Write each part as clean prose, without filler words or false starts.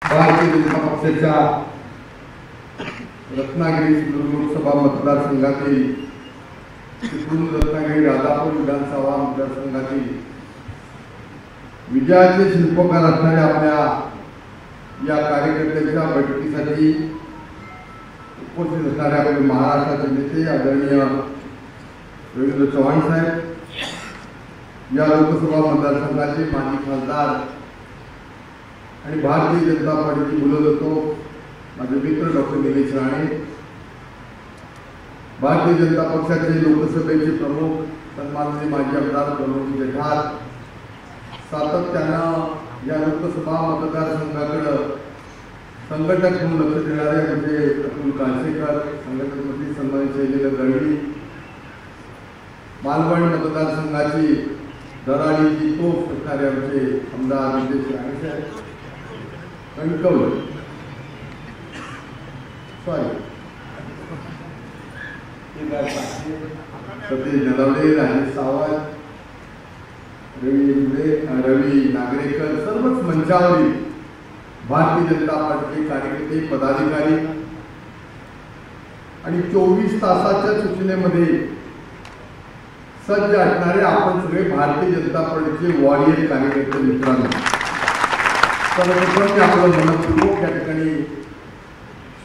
भारतीय जनता पक्षाच्या रत्नागिरी लोकसभा मतदारसंघातील चिपळूण रत्नागिरी राजापूर विधानसभा मतदारसंघातील विजयाचे शिल्पकार असणाऱ्या आपल्या या कार्यकर्त्यांच्या बैठकीसाठी उपस्थित असणारे आपले महाराष्ट्राचे नेते आदरणीय रवींद्र चव्हाण साहेब, या लोकसभा मतदारसंघाचे माजी खासदार आणि भारतीय जनता पार्टीचे मूलतत्व माझे मित्र डॉक्टर निलेश राणे, भारतीय जनता पक्षाचे लोकसभेचे प्रमुख सन्माननीय माजी आमदार प्रणवजी जठार, सातत्यानं या लोकसभा मतदारसंघाकडे संघटक म्हणून लक्ष देणारे म्हणजे अतुल कालसेकर, संघटक मंत्री सन्मानित शैलेंद्र गडवी, मालवण मतदारसंघाची दराडीची तोफ असणारे आमचे आमदार निलेश राणे साहेब, कणकवली सतीश नलावडे, राजेश सावंत, रवी नागरेकर, सर्वच मंचावरील भारतीय जनता पार्टीचे कार्यकर्ते, पदाधिकारी आणि 24 तासाच्या सूचनेमध्ये सज्ज असणारे आपण सगळे भारतीय जनता पार्टीचे वॉरियर कार्यकर्ते मित्रांनो, सर्वप्रथम मी आपलं मनपूर्वक या ठिकाणी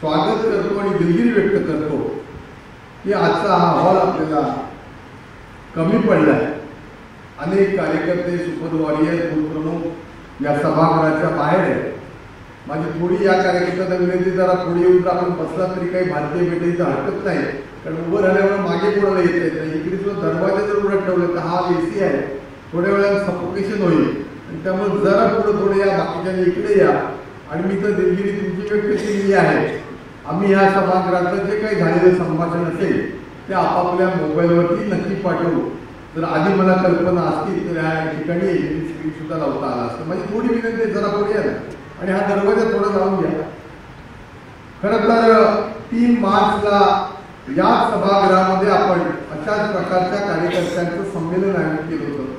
स्वागत करतो आणि दिलगिरी व्यक्त करतो की आजचा हा हॉल आपल्याला कमी पडला आहे. अनेक कार्यकर्ते, सुपर वॉरियर, प्रमुख या सभागृहाच्या बाहेर आहे. माझी थोडी या कार्यकर्त्यांना विनंती, जरा थोडी येऊन आपण बसला तरी काही भारतीय भेटायची हरकत नाही, कारण उभं राहिल्यामुळे मागे कोणाला येता येत नाही. इकडे सुद्धा दरवाजे जर उघडत ठेवले तर हा AC आहे, थोड्या वेळात सफोकेशन होईल आणि त्यामुळे जरा पुढे थोडे या, बाकीच्या इकडे या. आणि मी तर दिलगिरी तुमची व्यक्त केलेली आहे. आम्ही ह्या सभागृहाचं जे काही झालेलं संभाषण असेल ते आपापल्या मोबाईलवरती नक्की पाठवू. जर आधी मला कल्पना असतील तर या ठिकाणी स्क्रीन सुद्धा लावता आला असतं. माझी थोडी विनंती, जरा पुढे या आणि हा दरवाजा थोडा लावून घ्या. खरं तर 3 मार्चला या सभागृहामध्ये आपण अशाच प्रकारच्या कार्यकर्त्यांचं संमेलन आयोजित केलं होतं.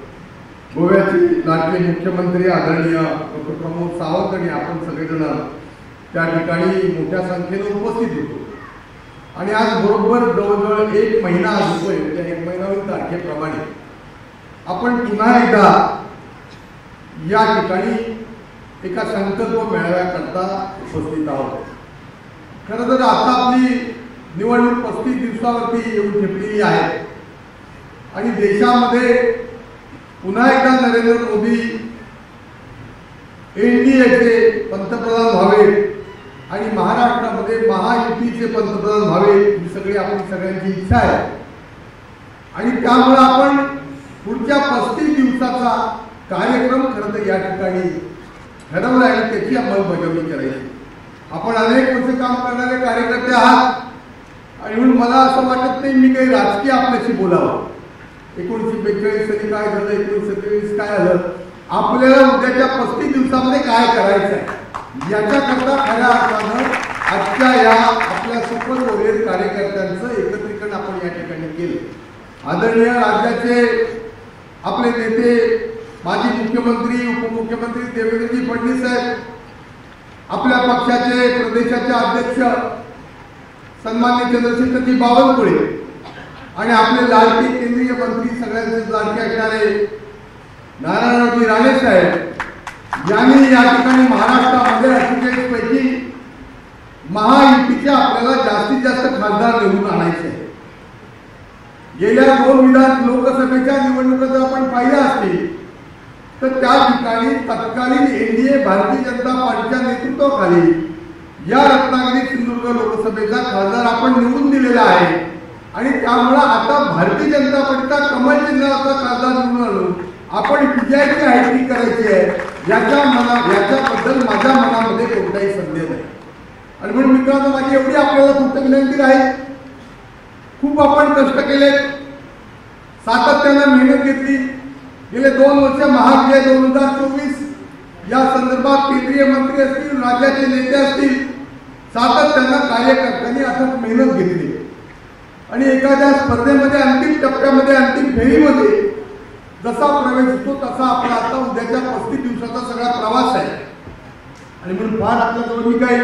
गोव्याचे लाडके मुख्यमंत्री आदरणीय डॉक्टर प्रमोद सावंत आणि आपण सगळेजण त्या ठिकाणी मोठ्या संख्येने उपस्थित होतो. आणि आज बरोबर जवळजवळ 1 महिना होतोय. त्या 1 महिन्यावरील तारखेप्रमाणे आपण पुन्हा एकदा या ठिकाणी एका संकल्प मेळाव्याकरता उपस्थित आहोत. खरं तर आता आपली निवडणूक 35 दिवसावरती येऊन ठेपलेली आहे आणि देशामध्ये पुन्हा एकदा नरेंद्र मोदी NDAचे पंतप्रधान व्हावे आणि महाराष्ट्रामध्ये महायुतीचे पंतप्रधान व्हावे ही सगळी आपली सगळ्यांची इच्छा आहे. आणि त्यामुळे आपण पुढच्या 35 दिवसाचा कार्यक्रम खरं तर या ठिकाणी ठरवला आणि त्याची अंमलबजावणी करायची. आपण अनेक वर्ष काम करणारे कार्यकर्ते आहात आणि म्हणून मला असं वाटत नाही मी काही राजकीय आपल्याशी बोलावं. 1942 साली काय झालं, 1927 काय झालं, आपल्याला उद्याच्या 35 दिवसामध्ये काय करायचं आहे याच्याकरता खऱ्या अर्थानं आजच्या या आपल्या सुपर वॉरियर कार्यकर्त्यांचं एकत्रीकरण आपण या ठिकाणी केलं. आदरणीय राज्याचे आपले नेते, माजी मुख्यमंत्री, उपमुख्यमंत्री देवेंद्रजी फडणवीस साहेब, आपल्या पक्षाचे प्रदेशाचे अध्यक्ष सन्माननीय चंद्रशेखरजी बावनकुळे आणि आपले लाडके केंद्रीय मंत्री, सगळ्यांचे लाडके असणारे नारायणरावजी राणे साहेब यांनी या ठिकाणी महाराष्ट्रामध्ये 48 पैकी महायुतीचे आपल्याला जास्तीत जास्त खासदार निवडून आणायचे आहे. गेल्या 2 विधान लोकसभेच्या निवडणुका जर आपण पाहिल्या असतील तर त्या ठिकाणी तत्कालीन NDA भारतीय जनता पार्टीच्या नेतृत्वाखाली या रत्नागिरी सिंधुदुर्ग लोकसभेचा खासदार आपण निवडून दिलेला आहे. आणि त्यामुळे आता भारतीय जनता पार्टीचा कमल चिन्हाचा खासदार निवडून आणून आपण विजयाची हायटी करायची आहे याच्याबद्दल माझ्या मनामध्ये कोणताही संदेह नाही. आणि म्हणून मित्रांनो, माझी एवढी आपल्याला फक्त विनंती आहे, खूप आपण कष्ट केले, सातत्यानं मेहनत घेतली. गेले 2 वर्ष महाविजय 2024 या संदर्भात केंद्रीय मंत्री असतील, राज्याचे नेते असतील, सातत्यानं कार्यकर्त्यांनी अथक मेहनत घेतली. आणि एखाद्या स्पर्धेमध्ये अंतिम टप्प्यामध्ये, अंतिम फेरीमध्ये जसा प्रवेश होतो तसा आपला आता उद्याच्या 35 दिवसाचा सगळा प्रवास आहे. आणि म्हणून फार आपल्याजवळ मी काही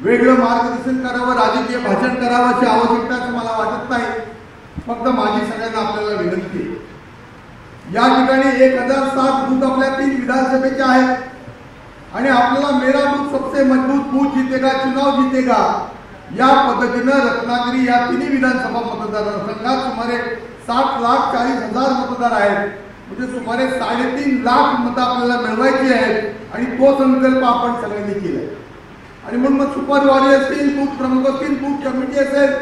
वेगळं मार्गदर्शन करावं, राजकीय भाषण करावं अशी आवश्यकता असं मला वाटत नाही. फक्त माझी सगळ्यांना आपल्याला विनंती आहे, या ठिकाणी 1007 बूथ आपल्या 3 विधानसभेचे आहेत आणि आपल्याला मेरा बूथ सबसे मजबूत बूथ जीतेगा, चुनाव जीतेगा या पद्धतीनं रत्नागिरी या 3 विधानसभा मतदारसंघात सुमारे 7,40,000 मतदार आहेत. म्हणजे सुमारे 3.5 लाख मतं आपल्याला मिळवायची आहेत आणि तो संकल्प आपण सगळ्यांनी केलाय. आणि म्हणून मग सुपरवारी असतील, बूथ प्रमुख असतील, बूथ कमिटी असेल,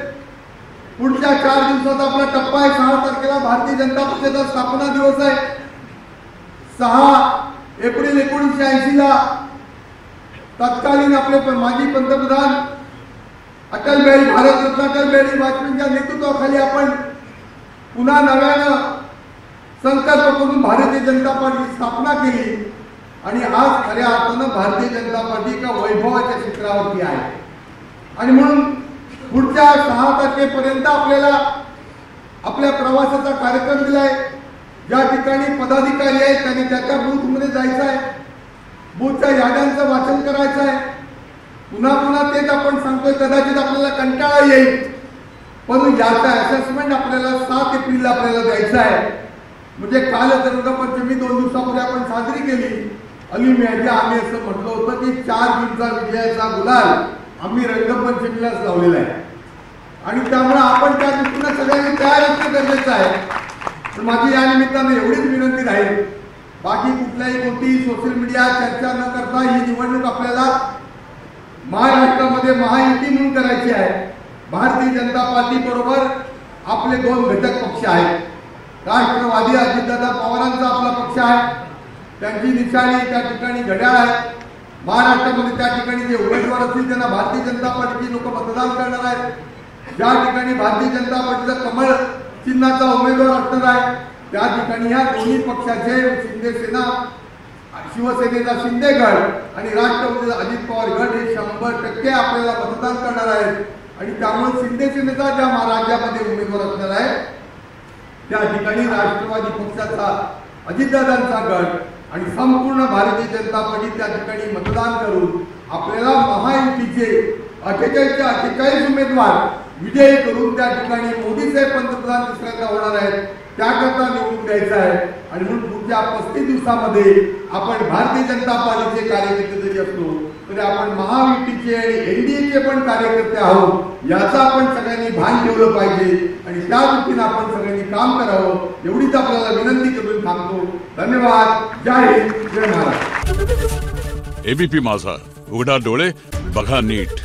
पुढच्या 4 दिवसात आपला टप्पा आहे. 6 तारखेला भारतीय जनता पक्षाचा स्थापना दिवस आहे. 6 एप्रिल 1980 ला तत्कालीन आपले माजी पंतप्रधान अटल बिहारी भारतरत्न अटल बिहारी वाजपेयींच्या नेतृत्वाखाली आपण पुन्हा नव्यानं संकल्प करून भारतीय जनता पार्टीची स्थापना केली आणि आज खऱ्या अर्थानं भारतीय जनता पार्टी एका वैभवाच्या शिखरावरती आहे. आणि म्हणून पुढच्या 6 तारखेपर्यंत आपल्याला आपल्या प्रवासाचा कार्यक्रम दिलाय. ज्या ठिकाणी पदाधिकारी आहेत त्यांनी त्या बूथमध्ये जायचं आहे, बूथच्या याद्यांचं वाचन करायचं आहे. पुन्हा पुन्हा तेच आपण सांगतोय, कदाचित आपल्याला कंटाळा येईल, पण याचा असेसमेंट आपल्याला 7 एप्रिलला आपल्याला द्यायचं आहे. म्हणजे काल रंगपंचमी 2 दिवसापूर्वी आपण साजरी केली. अली मेहदी आम्ही असं म्हटलं होतं की 4 जूनचा विजयाचा गुलाल आम्ही रंगपंचमीलाच लावलेला आहे आणि त्यामुळे आपण त्या दृष्टीनं सगळ्यांनी तयार असणं गरजेचं आहे. तर माझी या निमित्तानं एवढीच विनंती राहील, बाकी कुठल्याही गोष्टी सोशल मीडिया चर्चा न करता ही निवडणूक आपल्याला महाराष्ट्रामध्ये महायुती म्हणून करायची आहे. भारतीय जनता पार्टी बरोबर आपले 2 घटक पक्ष आहेत. राष्ट्रवादी अजितदादा पवारांचा आपला पक्ष आहे, त्यांची निशाणी त्या ठिकाणी घड्याळ आहे. महाराष्ट्रामध्ये त्या ठिकाणी जे उमेदवार असतील त्यांना भारतीय जनता पार्टीची लोक मतदान करणार आहेत. ज्या ठिकाणी भारतीय जनता पार्टीचा कमळ चिन्हाचा उमेदवार असणार आहे त्या ठिकाणी या दोन्ही पक्षाचे शिंदे सेना, शिवसेनेचा शिंदे गट आणि राष्ट्रवादीचा अजित पवार गट हे 100% आपल्याला मतदान करणार आहेत. आणि त्यामुळे शिंदे सेनेचा ज्या राज्यामध्ये उमेदवार असणार आहे त्या ठिकाणी राष्ट्रवादी पक्षाचा अजितदादांचा गट आणि संपूर्ण भारतीय जनता पार्टी त्या ठिकाणी मतदान करून आपल्याला महायुतीचे 48 उमेदवार विजयी करून त्या ठिकाणी मोदी साहेब पंतप्रधान दुसऱ्यांदा होणार आहेत त्याकरता निवडून द्यायचं आहे. आणि म्हणून पुढच्या 35 दिवसामध्ये आपण भारतीय जनता पार्टीचे कार्यकर्ते जरी असलो तरी आपण महायुतीचे आणि एनडीएचे पण कार्यकर्ते आहोत, याचा आपण सगळ्यांनी भान ठेवलं पाहिजे आणि त्या दृष्टीने आपण सगळ्यांनी काम करावं एवढीच आपल्याला विनंती करून थांबतो. धन्यवाद. जय हिंद, जय महाराष्ट्र. एबीपी माझा, उघडा डोळे बघा नीट.